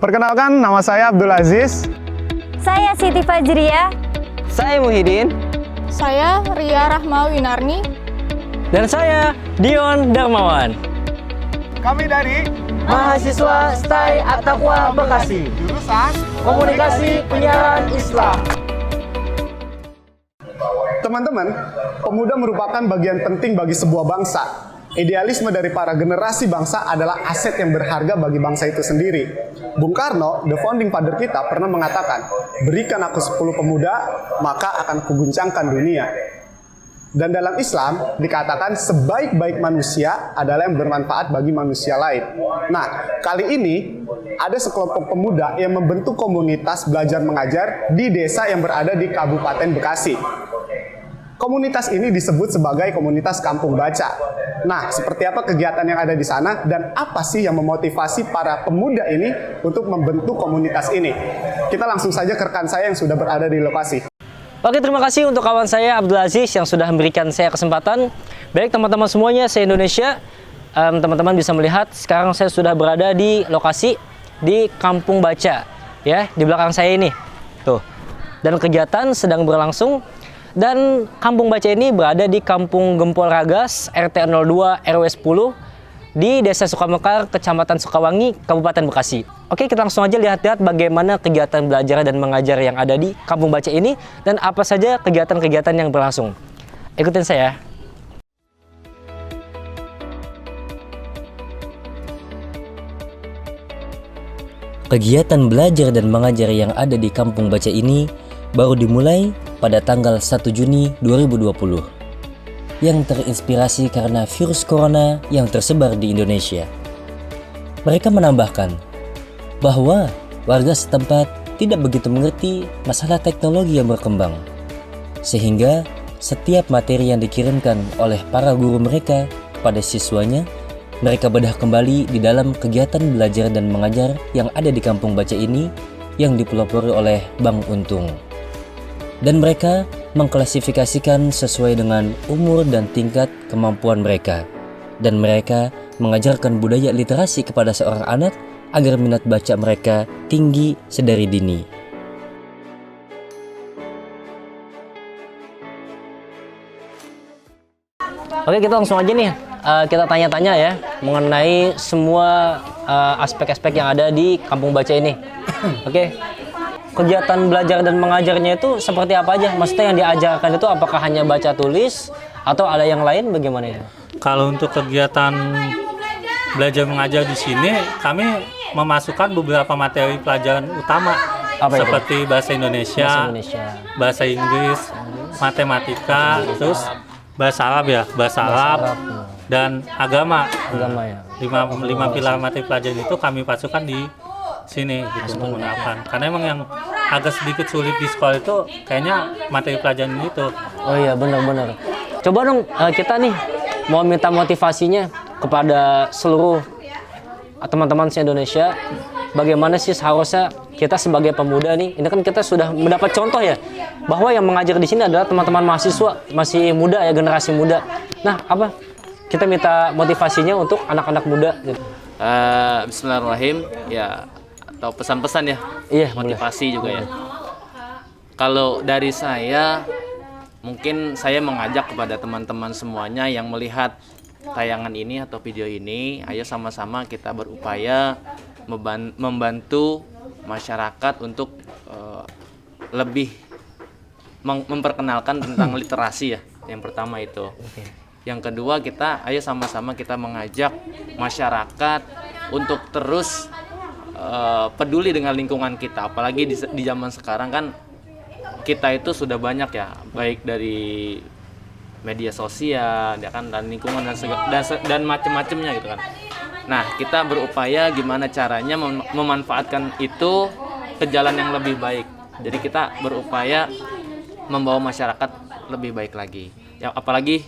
Perkenalkan, nama saya Abdul Aziz. Saya Siti Fajriya. Saya Muhyiddin. Saya Ria Rahma Winarni. Dan saya Dion Darmawan. Kami dari Mahasiswa STAI At-Taqwa Bekasi. jurusan Komunikasi Penyiaran Islam. Teman-teman, pemuda merupakan bagian penting bagi sebuah bangsa. Idealisme dari para generasi bangsa adalah aset yang berharga bagi bangsa itu sendiri. Bung Karno, the founding father kita, pernah mengatakan, berikan aku 10 pemuda, maka akan kuguncangkan dunia. Dan dalam Islam, dikatakan sebaik-baik manusia adalah yang bermanfaat bagi manusia lain. Nah, kali ini, ada sekelompok pemuda yang membentuk komunitas belajar mengajar di desa yang berada di Kabupaten Bekasi. Komunitas ini disebut sebagai komunitas Kampung Baca. Nah, seperti apa kegiatan yang ada di sana dan apa sih yang memotivasi para pemuda ini untuk membentuk komunitas ini? Kita langsung saja ke rekan saya yang sudah berada di lokasi. Oke, terima kasih untuk kawan saya Abdul Aziz yang sudah memberikan saya kesempatan. Baik teman-teman semuanya, se-Indonesia, teman-teman bisa melihat sekarang saya sudah berada di lokasi di Kampung Baca, ya, di belakang saya ini. Tuh. Dan kegiatan sedang berlangsung. Dan Kampung Baca ini berada di Kampung Gempol Ragas, RT 02 RW 10 di Desa Sukamekar, Kecamatan Sukawangi, Kabupaten Bekasi. Oke, kita langsung aja lihat-lihat bagaimana kegiatan belajar dan mengajar yang ada di Kampung Baca ini dan apa saja kegiatan-kegiatan yang berlangsung. Ikutin saya. Kegiatan belajar dan mengajar yang ada di Kampung Baca ini baru dimulai pada tanggal 1 Juni 2020 yang terinspirasi karena virus corona yang tersebar di Indonesia. Mereka menambahkan bahwa warga setempat tidak begitu mengerti masalah teknologi yang berkembang, sehingga setiap materi yang dikirimkan oleh para guru mereka pada siswanya, mereka bedah kembali di dalam kegiatan belajar dan mengajar yang ada di Kampung Baca ini yang dipelopori oleh Bang Untung. Dan mereka mengklasifikasikan sesuai dengan umur dan tingkat kemampuan mereka. Dan mereka mengajarkan budaya literasi kepada seorang anak agar minat baca mereka tinggi sedari dini. Oke, kita langsung aja nih. Kita tanya-tanya ya mengenai semua aspek-aspek yang ada di Kampung Baca ini. Oke. Kegiatan belajar dan mengajarnya itu seperti apa aja? Maksudnya yang diajarkan itu apakah hanya baca tulis atau ada yang lain, bagaimana ya? Kalau untuk kegiatan belajar mengajar di sini, kami memasukkan beberapa materi pelajaran utama seperti bahasa Indonesia, bahasa Inggris, matematika, terus bahasa Arab ya, bahasa Arab dan agama. Ya. Lima pilar materi pelajaran itu kami masukkan di sini gitu menggunakan. Karena emang yang agak sedikit sulit di sekolah itu kayaknya materi pelajaran itu. Oh iya, benar-benar. Coba dong kita nih mau minta motivasinya kepada seluruh teman-teman se-Indonesia. Bagaimana sih seharusnya kita sebagai pemuda nih? Ini kan kita sudah mendapat contoh ya bahwa yang mengajar di sini adalah teman-teman mahasiswa masih muda ya, generasi muda. Nah, apa? Kita minta motivasinya untuk anak-anak muda gitu. Bismillahirrahmanirrahim. Ya, atau pesan-pesan ya, iya, motivasi juga ya. Kalau dari saya, mungkin saya mengajak kepada teman-teman semuanya yang melihat tayangan ini atau video ini, ayo sama-sama kita berupaya membantu masyarakat untuk lebih memperkenalkan tentang literasi ya, yang pertama itu. Yang kedua, ayo sama-sama kita mengajak masyarakat untuk terus peduli dengan lingkungan kita, apalagi di zaman sekarang kan kita itu sudah banyak ya, baik dari media sosial ya kan, dan lingkungan dan macam-macamnya gitu kan. Nah, kita berupaya gimana caranya memanfaatkan itu ke jalan yang lebih baik. Jadi kita berupaya membawa masyarakat lebih baik lagi ya, apalagi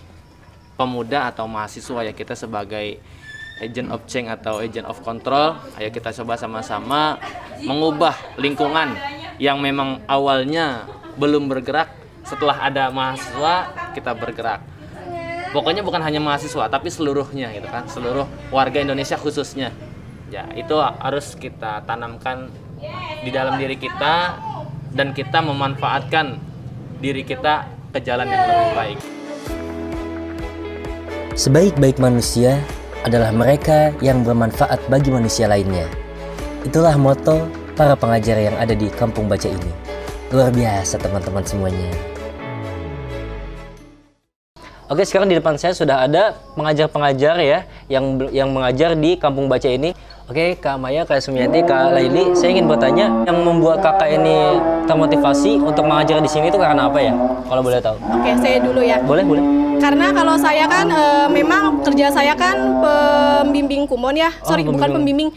pemuda atau mahasiswa ya, kita sebagai agent of change atau agent of control, ayo kita coba sama-sama mengubah lingkungan yang memang awalnya belum bergerak. Setelah ada mahasiswa, kita bergerak. Pokoknya bukan hanya mahasiswa, tapi seluruhnya gitu kan, seluruh warga Indonesia khususnya. Ya, itu harus kita tanamkan di dalam diri kita dan kita memanfaatkan diri kita ke jalan yang lebih baik. Sebaik-baik manusia adalah mereka yang bermanfaat bagi manusia lainnya. Itulah moto para pengajar yang ada di Kampung Baca ini. Luar biasa teman-teman semuanya. Oke, sekarang di depan saya sudah ada pengajar-pengajar ya yang mengajar di Kampung Baca ini. Oke, Kak Maya, Kak Sumiati, Kak Laili, saya ingin bertanya, yang membuat kakak ini termotivasi untuk mengajar di sini itu karena apa ya? Kalau boleh tahu. Oke, saya dulu ya. Boleh. Karena kalau saya kan memang kerja saya kan pembimbing kumon ya. Bukan pembimbing,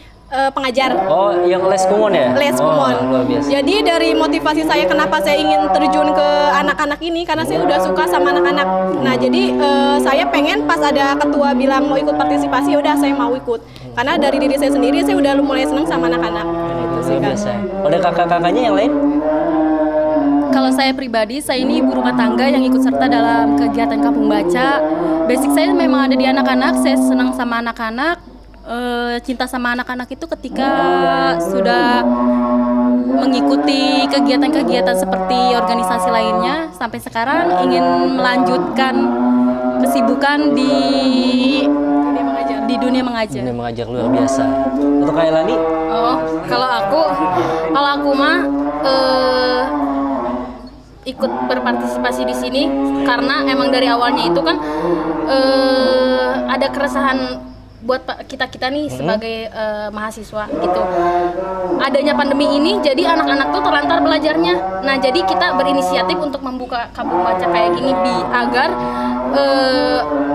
pengajar. Oh, yang les kumon ya? Les kumon. Luar biasa. Jadi dari motivasi saya kenapa saya ingin terjun ke anak-anak ini karena saya udah suka sama anak-anak. Nah, jadi saya pengen pas ada ketua bilang mau ikut partisipasi, ya udah saya mau ikut. Karena dari diri saya sendiri saya udah mulai senang sama anak-anak. Itu sih Luar kan. biasa. Ada kakak-kakaknya yang lain? Kalau saya pribadi, saya ini ibu rumah tangga yang ikut serta dalam kegiatan Kampung Baca. Basic saya memang ada di anak-anak, saya senang sama anak-anak. Cinta sama anak-anak itu ketika sudah mengikuti kegiatan-kegiatan seperti organisasi lainnya, sampai sekarang ingin melanjutkan kesibukan di dunia mengajar. Dunia mengajar luar biasa. Untuk Kak Lali? Oh, kalau aku mah ikut berpartisipasi di sini karena emang dari awalnya itu kan ada keresahan buat kita nih sebagai mahasiswa gitu. Adanya pandemi ini jadi anak-anak tuh terlantar belajarnya. Nah, jadi kita berinisiatif untuk membuka Kampung Baca kayak gini agar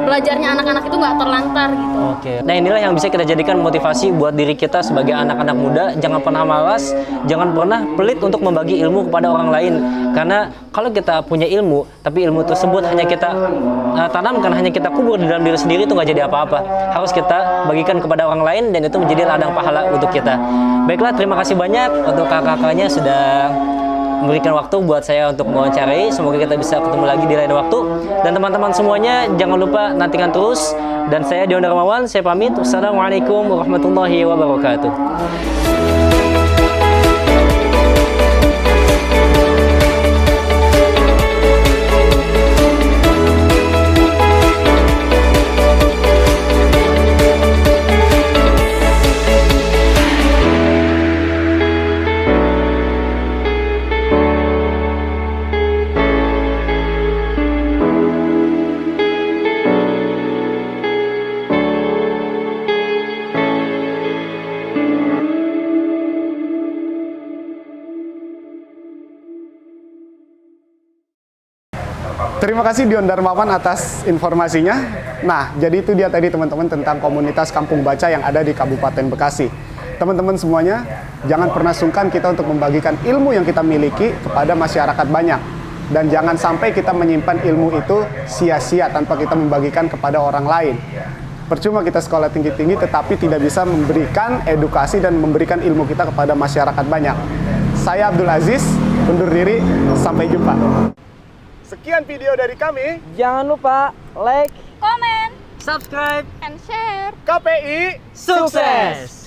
belajarnya anak-anak itu nggak terlantar gitu. Oke. Nah, inilah yang bisa kita jadikan motivasi buat diri kita sebagai anak-anak muda. Jangan pernah malas, jangan pernah pelit untuk membagi ilmu kepada orang lain. Karena kalau kita punya ilmu, tapi ilmu tersebut hanya kita tanamkan, hanya kita kubur di dalam diri sendiri, itu nggak jadi apa-apa. Harus kita bagikan kepada orang lain dan itu menjadi ladang pahala untuk kita. Baiklah, terima kasih banyak untuk kakak-kakaknya sudah memberikan waktu buat saya untuk mewawancarai. Semoga kita bisa ketemu lagi di lain waktu. Dan teman-teman semuanya jangan lupa nantikan terus. Dan saya Dion Darmawan, saya pamit. Wassalamualaikum warahmatullahi wabarakatuh. Terima kasih Dion Darmawan atas informasinya. Nah, jadi itu dia tadi teman-teman tentang komunitas Kampung Baca yang ada di Kabupaten Bekasi. Teman-teman semuanya, jangan pernah sungkan kita untuk membagikan ilmu yang kita miliki kepada masyarakat banyak. Dan jangan sampai kita menyimpan ilmu itu sia-sia tanpa kita membagikan kepada orang lain. Percuma kita sekolah tinggi-tinggi tetapi tidak bisa memberikan edukasi dan memberikan ilmu kita kepada masyarakat banyak. Saya Abdul Aziz, undur diri, sampai jumpa. Sekian video dari kami. Jangan lupa like, Komen, subscribe, And share. KPI sukses!